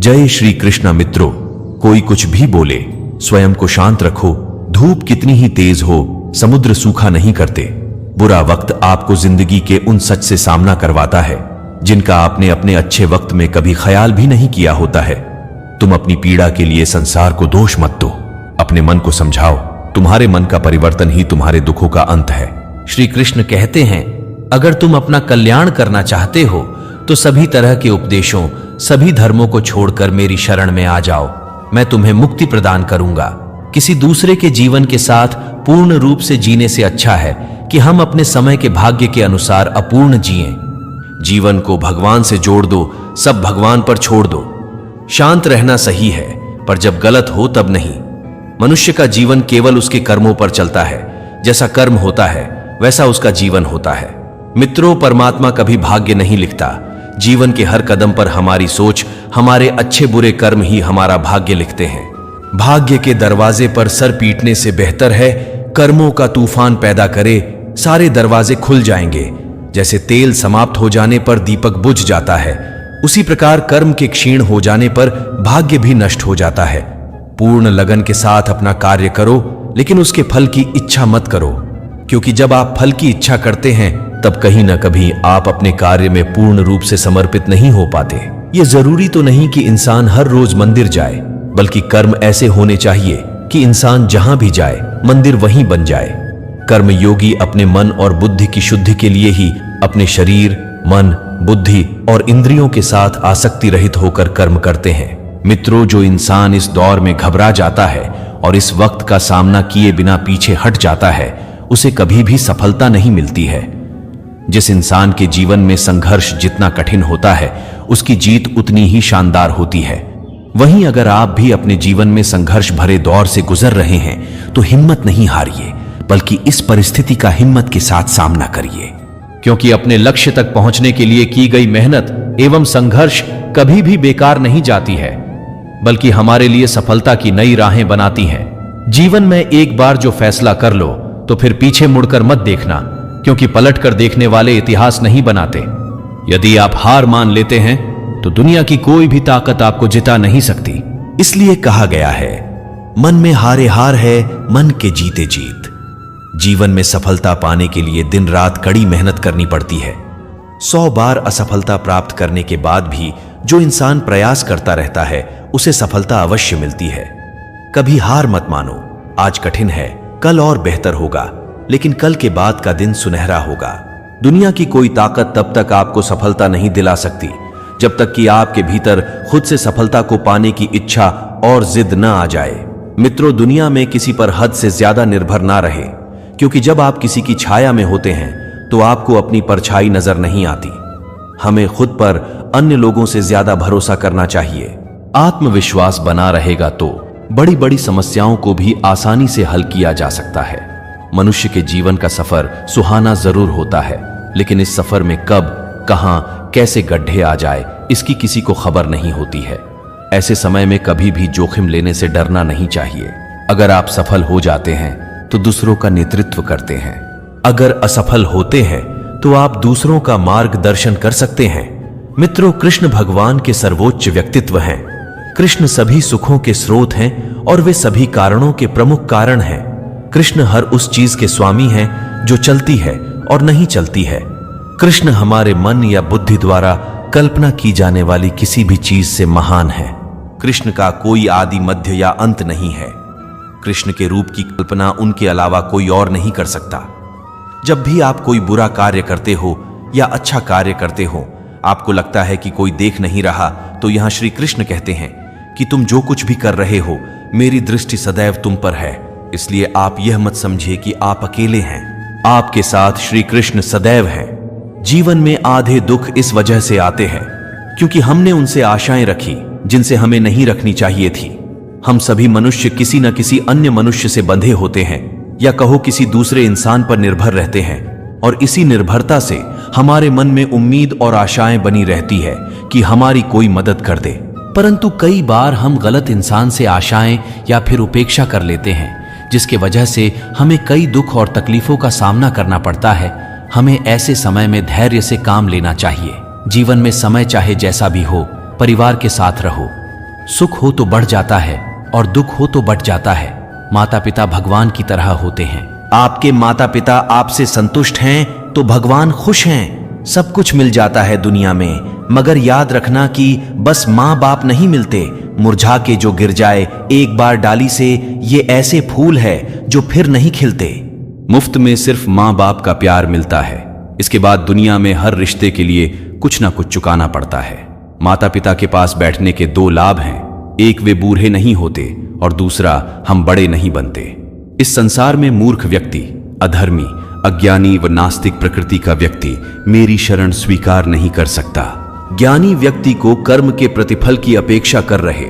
जय श्री कृष्ण। मित्रों, कोई कुछ भी बोले, स्वयं को शांत रखो। धूप कितनी ही तेज हो, समुद्र सूखा नहीं करते। बुरा वक्त आपको जिंदगी के उन सच से सामना करवाता है जिनका आपने अपने अच्छे वक्त में कभी ख्याल भी नहीं किया होता है। तुम अपनी पीड़ा के लिए संसार को दोष मत दो, अपने मन को समझाओ। तुम्हारे मन का परिवर्तन ही तुम्हारे दुखों का अंत है। श्री कृष्ण कहते हैं, अगर तुम अपना कल्याण करना चाहते हो तो सभी तरह के उपदेशों, सभी धर्मों को छोड़कर मेरी शरण में आ जाओ। मैं तुम्हें मुक्ति प्रदान करूंगा। किसी दूसरे के जीवन के साथ पूर्ण रूप से जीने से अच्छा है कि हम अपने समय के भाग्य के अनुसार अपूर्ण जिएं। जीवन को भगवान से जोड़ दो, सब भगवान पर छोड़ दो। शांत रहना सही है, पर जब गलत हो तब नहीं। मनुष्य का जीवन केवल उसके कर्मों पर चलता है। जैसा कर्म होता है वैसा उसका जीवन होता है। मित्रों, परमात्मा कभी भाग्य नहीं लिखता। जीवन के हर कदम पर हमारी सोच, हमारे अच्छे बुरे कर्म ही हमारा भाग्य लिखते हैं। भाग्य के दरवाजे पर सर पीटने से बेहतर है कर्मों का तूफान पैदा करे, सारे दरवाजे खुल जाएंगे। जैसे तेल समाप्त हो जाने पर दीपक बुझ जाता है, उसी प्रकार कर्म के क्षीण हो जाने पर भाग्य भी नष्ट हो जाता है। पूर्ण लगन के साथ अपना कार्य करो, लेकिन उसके फल की इच्छा मत करो, क्योंकि जब आप फल की इच्छा करते हैं तब कहीं ना कभी आप अपने कार्य में पूर्ण रूप से समर्पित नहीं हो पाते। ये जरूरी तो नहीं कि इंसान हर रोज मंदिर जाए, बल्कि कर्म ऐसे होने चाहिए कि इंसान जहां भी जाए मंदिर वहीं बन जाए। कर्म योगी अपने मन और बुद्धि की शुद्धि के लिए ही अपने शरीर, मन, बुद्धि और इंद्रियों के साथ आसक्ति रहित होकर कर्म करते हैं। मित्रों, जो इंसान इस दौर में घबरा जाता है और इस वक्त का सामना किए बिना पीछे हट जाता है, उसे कभी भी सफलता नहीं मिलती है। जिस इंसान के जीवन में संघर्ष जितना कठिन होता है, उसकी जीत उतनी ही शानदार होती है। वहीं अगर आप भी अपने जीवन में संघर्ष भरे दौर से गुजर रहे हैं तो हिम्मत नहीं हारिए, बल्कि इस परिस्थिति का हिम्मत के साथ सामना करिए, क्योंकि अपने लक्ष्य तक पहुंचने के लिए की गई मेहनत एवं संघर्ष कभी भी बेकार नहीं जाती है, बल्कि हमारे लिए सफलता की नई राहें बनाती हैं। जीवन में एक बार जो फैसला कर लो तो फिर पीछे मुड़कर मत देखना, क्योंकि पलट कर देखने वाले इतिहास नहीं बनाते। यदि आप हार मान लेते हैं तो दुनिया की कोई भी ताकत आपको जिता नहीं सकती। इसलिए कहा गया है, मन में हारे हार है, मन के जीते जीत। जीवन में सफलता पाने के लिए दिन रात कड़ी मेहनत करनी पड़ती है। 100 बार असफलता प्राप्त करने के बाद भी जो इंसान प्रयास करता रहता है उसे सफलता अवश्य मिलती है। कभी हार मत मानो। आज कठिन है, कल और बेहतर होगा, लेकिन कल के बाद का दिन सुनहरा होगा। दुनिया की कोई ताकत तब तक आपको सफलता नहीं दिला सकती जब तक कि आपके भीतर खुद से सफलता को पाने की इच्छा और जिद न आ जाए। मित्रों, दुनिया में किसी पर हद से ज्यादा निर्भर ना रहे, क्योंकि जब आप किसी की छाया में होते हैं तो आपको अपनी परछाई नजर नहीं आती। हमें खुद पर अन्य लोगों से ज्यादा भरोसा करना चाहिए। आत्मविश्वास बना रहेगा तो बड़ी बड़ी समस्याओं को भी आसानी से हल किया जा सकता है। मनुष्य के जीवन का सफर सुहाना जरूर होता है, लेकिन इस सफर में कब, कहां, कैसे गड्ढे आ जाए इसकी किसी को खबर नहीं होती है। ऐसे समय में कभी भी जोखिम लेने से डरना नहीं चाहिए। अगर आप सफल हो जाते हैं तो दूसरों का नेतृत्व करते हैं। अगर असफल होते हैं तो आप दूसरों का मार्गदर्शन कर सकते हैं। मित्रों, कृष्ण भगवान के सर्वोच्च व्यक्तित्व हैं। कृष्ण सभी सुखों के स्रोत हैं और वे सभी कारणों के प्रमुख कारण हैं। कृष्ण हर उस चीज के स्वामी हैं जो चलती है और नहीं चलती है। कृष्ण हमारे मन या बुद्धि द्वारा कल्पना की जाने वाली किसी भी चीज से महान है। कृष्ण का कोई आदि, मध्य या अंत नहीं है। कृष्ण के रूप की कल्पना उनके अलावा कोई और नहीं कर सकता। जब भी आप कोई बुरा कार्य करते हो या अच्छा कार्य करते हो, आपको लगता है कि कोई देख नहीं रहा, तो यहां श्री कृष्ण कहते हैं कि तुम जो कुछ भी कर रहे हो, मेरी दृष्टि सदैव तुम पर है। इसलिए आप यह मत समझिए कि आप अकेले हैं। आपके साथ श्री कृष्ण सदैव हैं। जीवन में आधे दुख इस वजह से आते हैं क्योंकि हमने उनसे आशाएं रखी जिनसे हमें नहीं रखनी चाहिए थी। हम सभी मनुष्य किसी न किसी अन्य मनुष्य से बंधे होते हैं, या कहो किसी दूसरे इंसान पर निर्भर रहते हैं, और इसी निर्भरता से हमारे मन में उम्मीद और आशाएं बनी रहती है कि हमारी कोई मदद कर दे। परंतु कई बार हम गलत इंसान से आशाएं या फिर उपेक्षा कर लेते हैं, जिसके वजह से हमें कई दुख और तकलीफों का सामना करना पड़ता है। हमें ऐसे समय में धैर्य से काम लेना चाहिए। जीवन में समय चाहे जैसा भी हो, परिवार के साथ रहो, सुख हो तो बढ़ जाता है और दुख हो तो बढ़ जाता है। माता पिता भगवान की तरह होते हैं। आपके माता पिता आपसे संतुष्ट हैं तो भगवान खुश हैं। सब कुछ मिल जाता है दुनिया में, मगर याद रखना कि बस माँ बाप नहीं मिलते। मुरझा के जो गिर जाए एक बार डाली से, ये ऐसे फूल है जो फिर नहीं खिलते। मुफ्त में सिर्फ माँ बाप का प्यार मिलता है। इसके बाद दुनिया में हर रिश्ते के लिए कुछ ना कुछ चुकाना पड़ता है। माता पिता के पास बैठने के दो लाभ हैं, एक वे बूढ़े नहीं होते और दूसरा हम बड़े नहीं बनते। इस संसार में मूर्ख व्यक्ति, अधर्मी, अज्ञानी व नास्तिक प्रकृति का व्यक्ति मेरी शरण स्वीकार नहीं कर सकता। ज्ञानी व्यक्ति को कर्म के प्रतिफल की अपेक्षा कर रहे,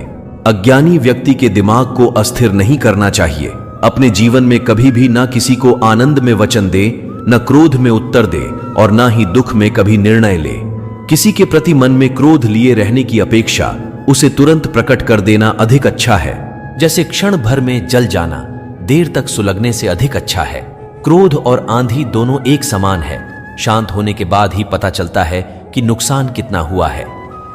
अज्ञानी व्यक्ति के दिमाग को अस्थिर नहीं करना चाहिए। अपने जीवन में कभी भी ना किसी को आनंद में वचन दे, न क्रोध में उत्तर दे और ना ही दुख में कभी निर्णय ले। किसी के प्रति मन में क्रोध लिए रहने की अपेक्षा उसे तुरंत प्रकट कर देना अधिक अच्छा है। जैसे क्षण भर में जल जाना देर तक सुलगने से अधिक अच्छा है। क्रोध और आंधी दोनों एक समान है। शांत होने के बाद ही पता चलता है कि नुकसान कितना हुआ है।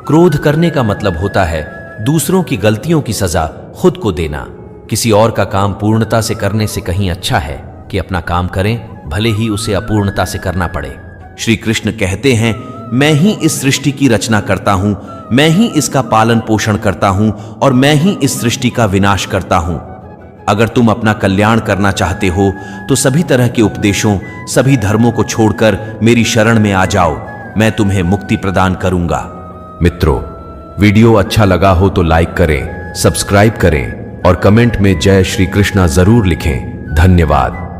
क्रोध करने का मतलब होता है दूसरों की गलतियों की सजा खुद को देना। किसी और का काम पूर्णता से करने से कहीं अच्छा है कि अपना काम करें, भले ही उसे अपूर्णता से करना पड़े। श्री कृष्ण कहते हैं, मैं ही इस सृष्टि की रचना करता हूं, मैं ही इसका पालन पोषण करता हूं और मैं ही इस सृष्टि का विनाश करता हूं। अगर तुम अपना कल्याण करना चाहते हो तो सभी तरह के उपदेशों, सभी धर्मों को छोड़कर मेरी शरण में आ जाओ, मैं तुम्हें मुक्ति प्रदान करूंगा। मित्रों, वीडियो अच्छा लगा हो तो लाइक करें, सब्सक्राइब करें और कमेंट में जय श्री कृष्णा जरूर लिखें। धन्यवाद।